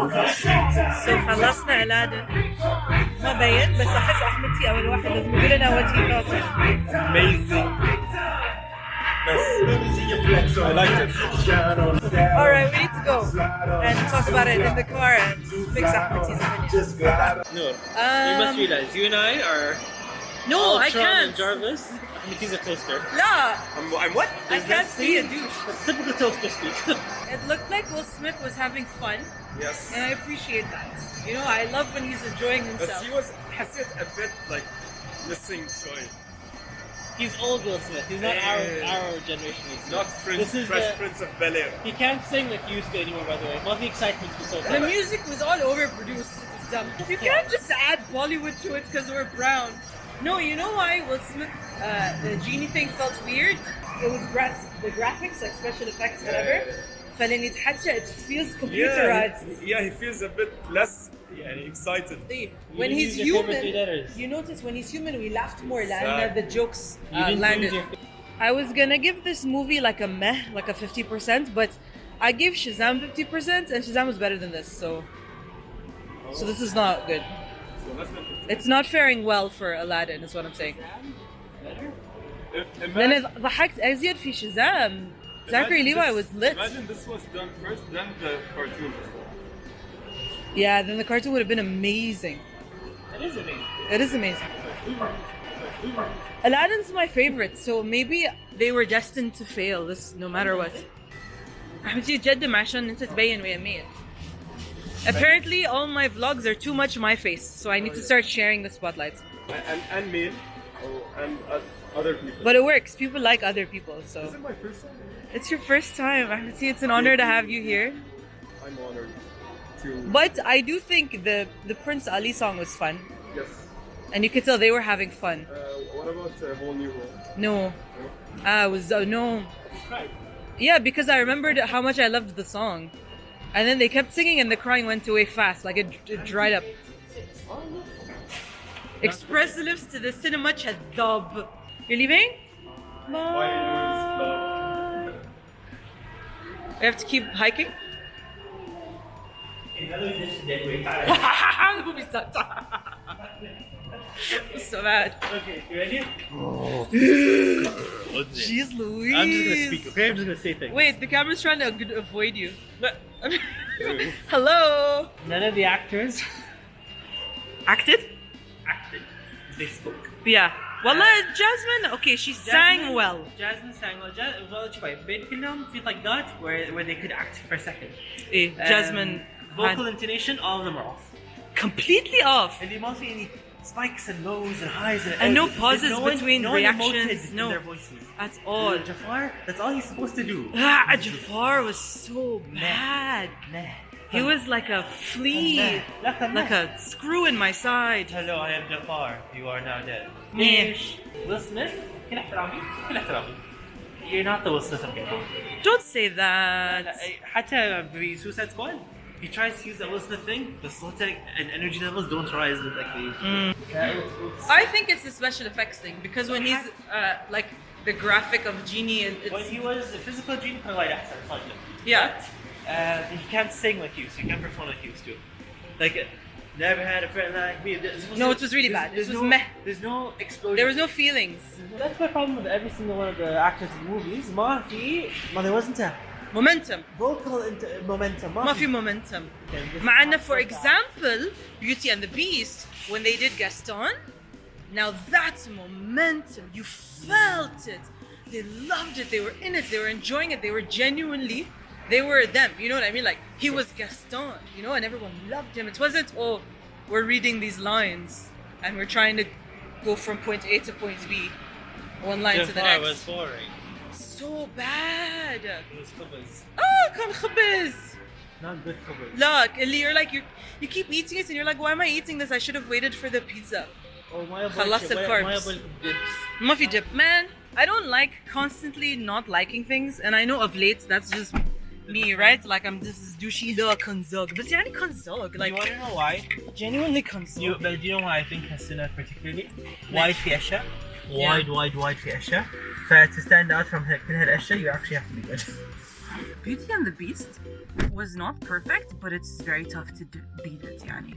So خلصنا Aladdin. ما بين بس أحس أحمد أول واحد لازم يقول لنا what he thought. Amazing. Best. I liked it. Alright, we need to go and talk about it in the car and fix Ahmed's opinion. No, you must realize, you and I are No, I Ultron can't. and Jarvis. He's a toaster. لا, I'm what? I can't be a douche. That's typical toaster speak. It looked like Will Smith was having fun, Yes. and I appreciate that. You know, I love when he's enjoying But himself. he was a bit like missing Troy. He's old Will Smith. He's not our generation. Not This is Fresh the- Prince of Bel-Air. He can't sing like he used to anymore, by the way. Not the excitement was so The tough. music was all overproduced. It was dumb. You can't just add Bollywood to it because we're brown. No, you know why Will Smith, the genie thing felt weird? It was the graphics, like special effects, whatever. فلما يتحكى, it feels computerized. Yeah, he feels a bit less excited. When didn't he's use your favorite human, three letters. you notice when he's human, we laughed more. Exactly. And the jokes You didn't landed. use your- I was gonna give this movie like a meh, like a 50%, but I gave Shazam 50%, and Shazam was better than this. So this is not good. It's not faring well for Aladdin, is what I'm saying. لأن ضحكت أزيد في Shazam. Zachary Levi was lit. Imagine this was done first, then the cartoon was done. Yeah, then the cartoon would have been amazing. It is amazing. It is amazing. Aladdin's my favorite, so maybe they were destined to fail this no matter what. أحمد تقدم عشان أنت تبين ويمين. Apparently all my vlogs are too much my face, so I need to start sharing the spotlight. And me, and other people. But it works. People like other people, Is so it my first time? it's your first time. Ahmed, it's an honor to have you here. I'm honored to. But I do think the Prince Ali song was fun, Yes. and you could tell they were having fun. What about a whole new world? No, it was no. Right. Yeah, because I remembered how much I loved the song. And then they kept singing and the crying went away fast, like it dried up. Express the lips to the cinema chadab. You're leaving? Bye. We have to keep hiking? The movie sucked. So bad. Okay, you ready? Jeez Louise. I'm just gonna speak, okay? I'm just gonna say things. Wait, the camera's trying to avoid you. Hello. None of the actors Acted? acted. They spoke. Yeah. Wallah, Jasmine, okay, she sang well. Jasmine sang well. بين كلهم في طقات where they could act for a second. Jasmine. Vocal intonation, all of them are off. Completely off. And they must be any spikes and lows and highs And no pauses between no one reactions, emoted no. in their voices. That's all. Jafar, that's all he's supposed to do. Jafar was so bad. Nah. He was like a flea, like a screw in my side. Hello, I am Jafar. You are now dead. Yeah. Will Smith? كل احترامي كل احترامي. You're not the Will Smith of people. Don't say that. حتى في Suicide Squad, he tries to use that Will Smith thing. The Slotek and energy levels don't rise like they. I think it's the special effects thing because when he's like the graphic of Genie, When he was a physical genie, كان وايد أحسن صدق. yeah. He can't sing like you, so he can't perform like you used to. Like, never had a friend like me. No, it was really bad. It was meh. There's no explosion. There was no feelings. That's my problem with every single one of the actors in the movies. There wasn't a Momentum. vocal momentum. ما في momentum. مع أنه, for example, Beauty and the Beast, when they did Gaston, now that's momentum. You felt it. They loved it. They were in it. They were enjoying it. They were genuinely, they were them. You know what I mean? Like, he was Gaston, you know, and everyone loved him. It wasn't, oh, we're reading these lines and we're trying to go from point A to point B, one line to the next. It was boring. So bad. It was خبز. كان خبز. Not good خبز. Look, you're like, you keep eating it and you're like, why am I eating this? I should have waited for the pizza. Oh, my خلصت الكاربس. ما في dip. Man, I don't like constantly not liking things, and I know of late that's just me, right? Like I'm just douchey لا كنزوق. بس يعني كنزوق. Like, you want to know why? genuinely كنزوق. But do you know why I think Hasina particularly? Wide في أشياء. Wide في أشياء. To stand out from كل هالأشياء, you actually have to be good. Beauty and the Beast was not perfect, but it's very tough to beat it, yani.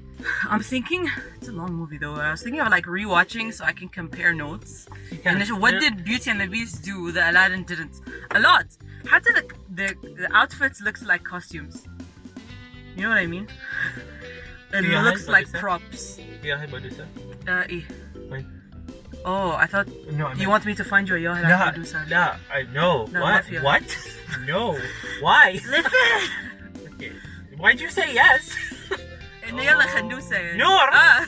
I'm thinking, it's a long movie though, I was thinking of like rewatching so I can compare notes. And what did Beauty and the Beast do that Aladdin didn't? A lot. How did the outfits looks like costumes? You know what I mean? It looks like props. Yeah, hi, Badusa. Fine. Oh, I thought you want me to find you a Yahya Badusa. No, I know. No, What? Mafia. What? No. Why? Listen! Okay. Why'd you say yes? Yalla Khandusa. No. Ah.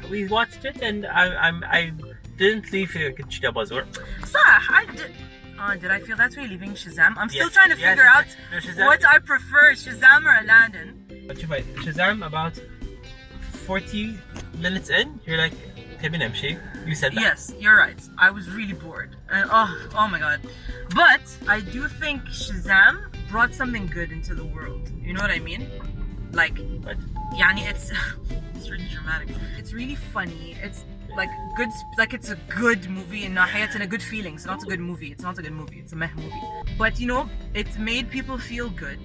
We watched it and I didn't leave here. صح, did I feel that way leaving Shazam? I'm still Yes, trying to yes, figure out no, Shazam- what I prefer, Shazam or Aladdin. But you fight Shazam about 40 minutes in, you're like, you said that. Yes, you're right. I was really bored. And oh my god. But I do think Shazam brought something good into the world. You know what I mean? Like, What? yani it's really dramatic. It's really funny. It's like good, like it's a good movie in Nahiyat and a good feeling. It's not a good movie. It's not a good movie. It's a meh movie. But you know, it made people feel good.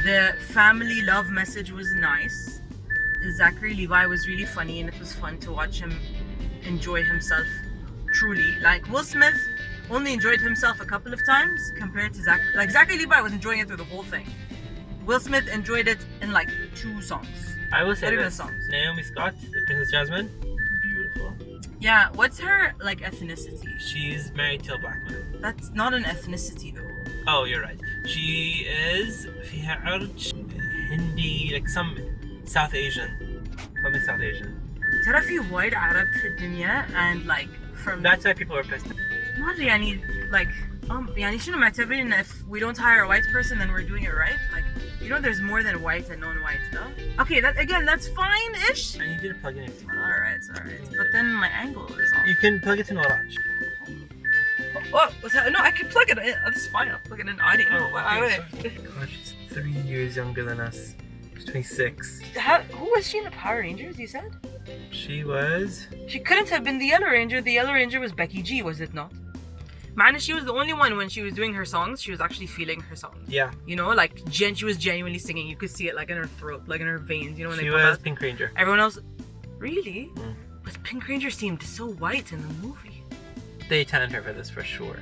The family love message was nice. Zachary Levi was really funny and it was fun to watch him enjoy himself truly. Like Will Smith only enjoyed himself a couple of times compared to Zachary Levi was enjoying it through the whole thing. Will Smith enjoyed it in like 2 songs. I will say Not even this. songs. Naomi Scott, Princess Jasmine, beautiful. Yeah, what's her like ethnicity? She's married to a black man. That's not an ethnicity though. Oh, you're right. She is فيها عرج Hindi, like some South Asian. Something South Asian. ترى في وايد عرب في الدنيا and like from That's why people are pissed. ما أدري يعني like يعني شنو معتبرين if we don't hire a white person then we're doing it right? Like, you know there's more than white and non-white, no? Okay, that's fine-ish. I need you to plug in it. Alright. But then my angle is off. You can plug it in Orange. What was that? No, I can plug it in. That's fine. I'll plug it in audio. Okay, God, she's 3 years younger than us. She's 26. Who was she in the Power Rangers, you said? She was... She couldn't have been the Yellow Ranger. The Yellow Ranger was Becky G, was it not? Man, she was the only one when she was doing her songs, she was actually feeling her songs. Yeah. You know, like, she was genuinely singing. You could see it, like, in her throat, like, in her veins, you know, when She they come was out. Pink Ranger. Everyone else... Really? Mm. But Pink Ranger seemed so white in the movie. They tanned her for this for sure.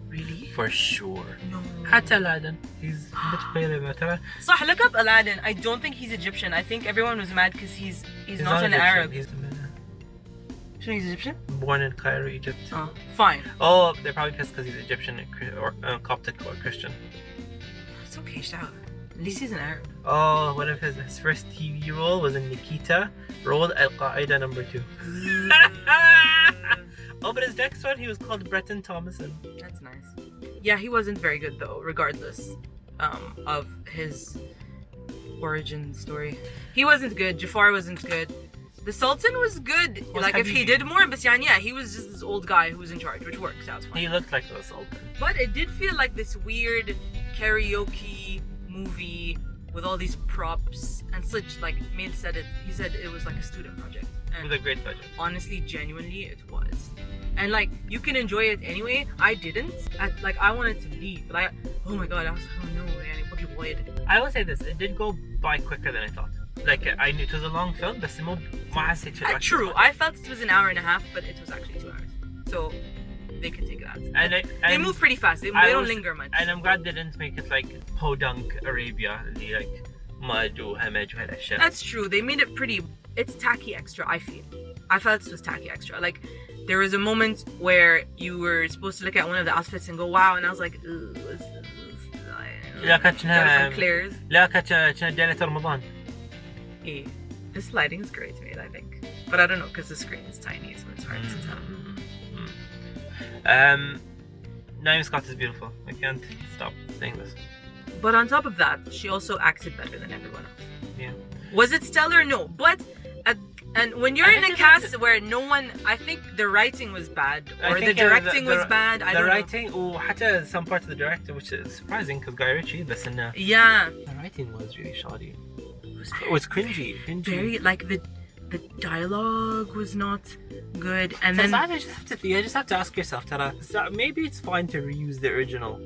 Really? For sure. No. حتى Aladdin. He's a bit paler ترى. صح, look up Aladdin. I don't think he's Egyptian. I think everyone was mad because he's not an Egyptian. Arab. He's He's Egyptian? born in Cairo, Egypt. Oh, fine. Oh, they're probably pissed because he's Egyptian or Coptic or Christian. It's okay, shout. At least he's an Arab. Oh, one of his first TV role was in Nikita, role Al Qaeda number 2. Oh, but his next one, he was called Bretton Thomason. That's nice. Yeah, he wasn't very good though, regardless of his origin story. He wasn't good. Jafar wasn't good. The Sultan was good. Was like if he Habibi. did more, but yeah, he was just this old guy who was in charge, which works out fine. He looked like the Sultan. But it did feel like this weird karaoke movie with all these props and such. Like he said it was like a student project. And With a great budget. honestly, genuinely, it was. And like you can enjoy it anyway. I didn't. I wanted to leave. Like, oh my god, I was like, oh no, man, it would be wide. I will say this, it did go by quicker than I thought. Like, I knew it was a long film, but ما حسيت فيه True, I felt it was an hour and a half, but it was actually 2 hours. So they can take that. They move pretty fast. They don't linger much. And I'm glad they didn't make it like Podunk Arabia, like mud or hamaj وهالاشياء. That's true. They made it pretty. It's tacky extra, I feel. I felt this was tacky extra. Like, there was a moment where you were supposed to look at one of the outfits and go, wow, and I was like, ooh, what's this? لا كان Claire's. لا كان ليلة رمضان. Yeah. This lighting is great made, I think. But I don't know, because the screen is tiny, so it's hard to tell. Naomi Scott is beautiful. I can't stop saying this. But on top of that, she also acted better than everyone else. Yeah. Was it stellar? No. But and when you're in a cast where no one, I think the writing was bad or the directing was bad. I don't the know. writing, وحتى some part of the director, which is surprising because Guy Ritchie, بس إنه Yeah. the writing was really shoddy. It was cringy. Very like the dialogue was not good, and then you just have to ask yourself, ترى, maybe it's fine to reuse the original.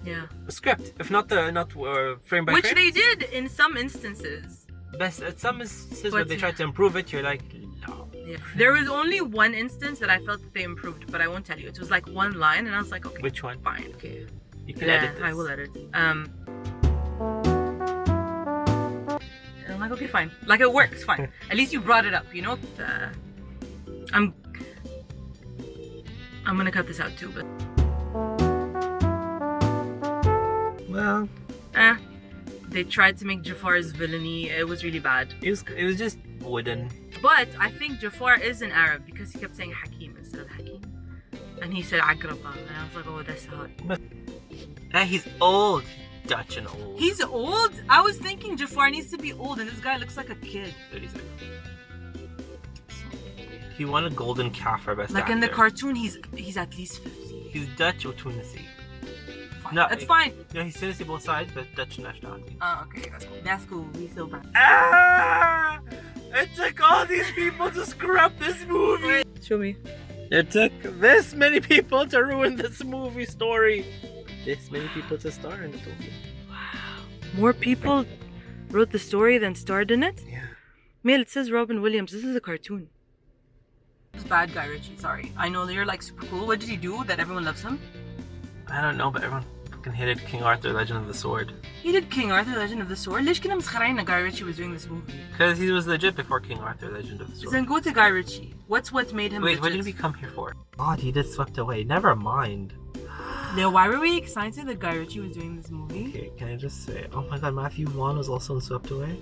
Yeah. script, if not frame by Which frame. they did in some instances. Best at some instances where But- they tried to improve it, you're like, no. Yeah. There was only one instance that I felt that they improved, but I won't tell you. It was like one line, and I was like, okay, Which one? fine, okay. You can Yeah, edit this. I will edit. And I'm like, okay, fine. Like it works, fine. At least you brought it up, you know. I'm gonna cut this out too, but Well, they tried to make Jafar's villainy. It was really bad. it was just wooden. But I think Jafar is an Arab because he kept saying Hakim instead of Hakim, and he said Agraba, and I was like, oh, that's hot. He's old. Dutch and old. He's old. I was thinking Jafar needs to be old, and this guy looks like a kid. 36. He won a golden calf for best Like actor. in the cartoon, he's at least 50. He's Dutch or Tunisi. Fine. No, That's fine. No, he's Tunisi both sides, but Dutch nationality. Okay, that's cool. That's cool. We feel bad. Ah! It took all these people to screw up this movie. Show me. It took this many people to ruin this movie story. This many people to star in the movie. More people wrote the story than starred in it? Yeah. Mail, it says Robin Williams. This is a cartoon. This bad guy, Richie. Sorry. I know you're like super cool. What did he do that everyone loves him? I don't know, but everyone fucking hated King Arthur, Legend of the Sword. He did King Arthur, Legend of the Sword. ليش كنا مسخرين Guy Ritchie was doing this movie? Because he was legit before King Arthur, Legend of the Sword. Then go to Guy Ritchie. What's what made him Wait, what legit? did we come here for? God, he did Swept Away. Never mind. Now, why were we excited that Guy Ritchie was doing this movie? Okay, can I just say, oh my god, Matthew Vaughn was also in Swept Away.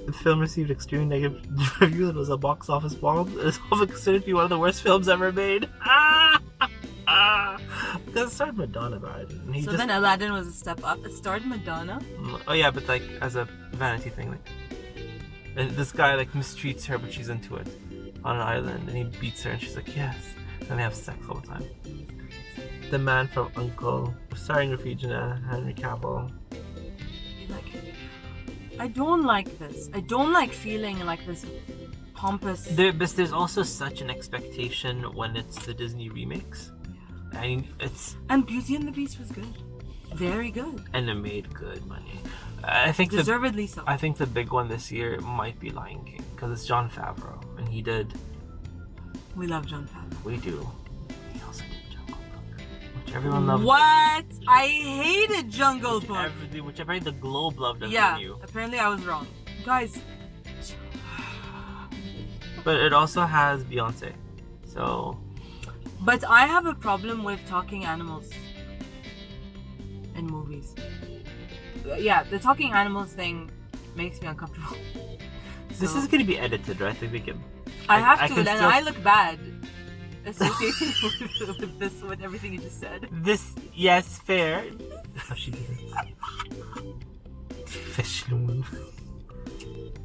The film received extremely negative reviews. It was a box office bomb. It is often considered to be one of the worst films ever made. Because it starred Madonna, right? And he So just, then Aladdin was a step up. It starred Madonna. oh yeah, but like as a vanity thing, like, and this guy like mistreats her, but she's into it on an island, and he beats her, and she's like, yes, and they have sex all the time. The Man from Uncle, starring Rafijana, Henry Cavill. Like, I don't like this. I don't like feeling like this pompous. But there's also such an expectation when it's the Disney remakes. I mean, it's And Beauty and the Beast was good. Very good. and it made good money. I think Deservedly so. I think the big one this year might be Lion King because it's Jon Favreau and he did. We love Jon Favreau. We do. He also did Jungle Book, which everyone loved. What? I hated Jungle Book. Which apparently the Globe loved as Yeah, you. apparently I was wrong. Guys, But it also has Beyonce, so but I have a problem with talking animals in movies. Yeah, the talking animals thing makes me uncomfortable. this So, is gonna be edited, right? I think we can. I have to, can and still- I look bad associating with this, with everything you just said. This, yes, fair. How she did it. Fish moon.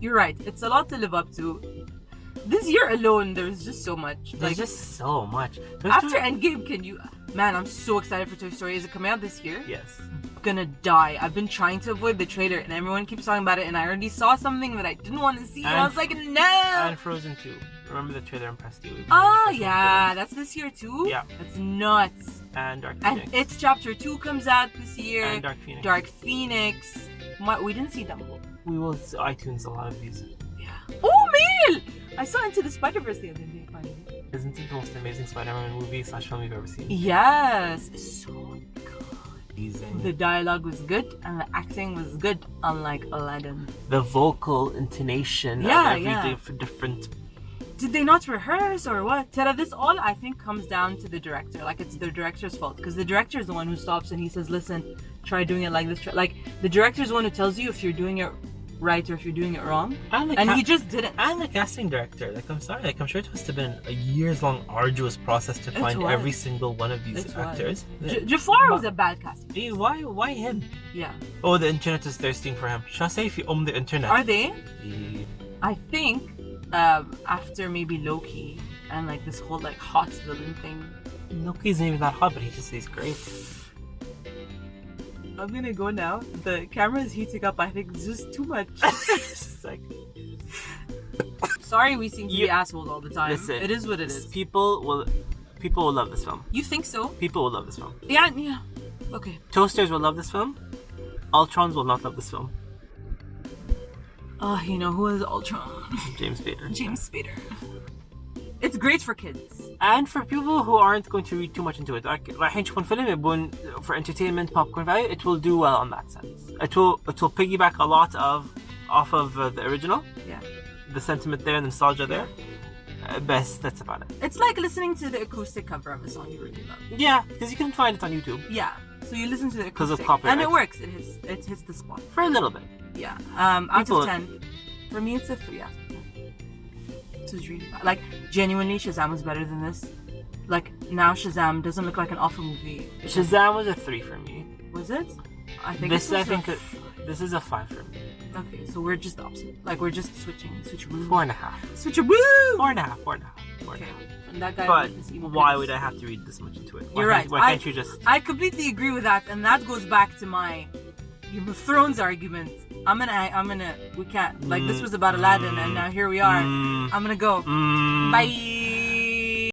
You're right. It's a lot to live up to. This year alone, there's just so much. There's Like just so much. after Endgame, can you? Man, I'm so excited for Toy Story. Is it coming out this year? Yes. Gonna die. I've been trying to avoid the trailer, and everyone keeps talking about it. And I already saw something that I didn't want to see. And I And- was like, no. And Frozen 2. Remember the trailer impressed you? Oh yeah, that's this year too. Yeah. That's nuts. And Dark And Phoenix. It's Chapter 2 comes out this year. And Dark Phoenix. Dark Phoenix. We didn't see Dumbo. We will iTunes a lot of these. Yeah. Oh, Mail! I saw Into the Spider-Verse the other day, finally. Isn't it the most amazing Spider-Man movie / film we've ever seen? Yes. It's so good. Amazing. The dialogue was good and the acting was good, unlike Aladdin. The vocal intonation Yeah, of every yeah. different. Did they not rehearse or what? Tara, this all I think comes down to the director. Like it's the director's fault because the director is the one who stops and he says, "Listen, try doing it like this." Like the director is the one who tells you if you're doing it right or if you're doing it wrong, and he just didn't. And the casting director. Like, I'm sorry. Like, I'm sure it must have been a years-long arduous process to find was. every single one of these It was. actors. Jafar was a bad casting. Hey, why him? Yeah. Oh, the internet is thirsting for him. Shall I say if you own the internet? Are they? Yeah. I think after maybe Loki and like this whole like hot villain thing. Loki's not even that hot, but he's great. I'm gonna go now. The camera is heating up. I think it's just too much. It's just like, Sorry, we seem to You- be assholes all the time. listen, It is what it is. People will love this film. You think so? People will love this film. Yeah, yeah. Okay. Toasters will love this film. Ultrons will not love this film. Oh, you know who is Ultron? James Spader. James Spader. It's great for kids. And for people who aren't going to read too much into it, like رايحين يشوفون فيلم يبون for entertainment, popcorn value, it will do well on that sense. It will piggyback a lot off of the original. Yeah. The sentiment there, the nostalgia there. Best, that's about it. It's like listening to the acoustic cover of a song you really love. Yeah, because you can find it on YouTube. Yeah. So you listen to the acoustic. Because of copyright. And it works. It hits the spot. For a little bit. Yeah. Out People- of 10. For me, it's a 3 out of 10. This was really bad. Like, genuinely, Shazam was better than this. Like, now Shazam doesn't look like an awful movie. Shazam was a 3 for me. Was it? I think This, it was I think, a this is a 5 for me. Okay, so we're just opposite. Like, we're just switching. 4.5. Switcheroo! 4.5. Okay. And that guy But with his emo why pants. would I have to read this much into it? You're right. Why can't you just... I completely agree with that, and that goes back to my Game of Thrones argument. We can't. Like, this was about Aladdin, and now here we are. I'm gonna go. Bye!